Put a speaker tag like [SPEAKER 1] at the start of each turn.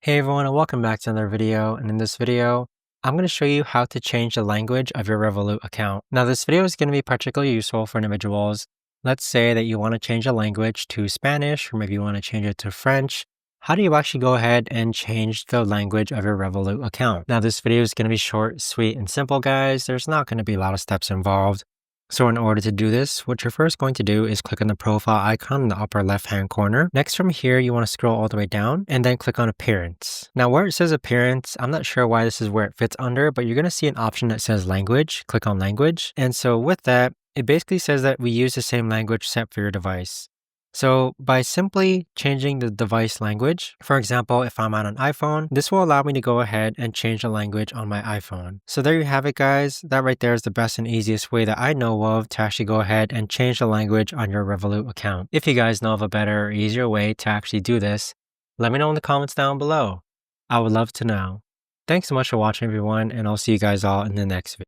[SPEAKER 1] Hey everyone, and welcome back to another video. And in this video, I'm going to show you how to change the language of your Revolut account. Now, this video is going to be particularly useful for individuals. Let's say that you want to change a language to Spanish, or maybe you want to change it to French. How do you actually go ahead and change the language of your Revolut account? Now, this video is going to be short, sweet, and simple, guys. There's not going to be a lot of steps involved. So in order to do this, what you're first going to do is click on the profile icon in the upper left-hand corner. Next from here, you want to scroll all the way down and then click on Appearance. Now where it says Appearance, I'm not sure why this is where it fits under, but you're going to see an option that says Language. Click on Language. And so with that, it basically says that we use the same language set for your device. So by simply changing the device language, for example, if I'm on an iPhone, this will allow me to go ahead and change the language on my iPhone. So there you have it, guys. That right there is the best and easiest way that I know of to actually go ahead and change the language on your Revolut account. If you guys know of a better or easier way to actually do this, let me know in the comments down below. I would love to know. Thanks so much for watching, everyone, and I'll see you guys all in the next video.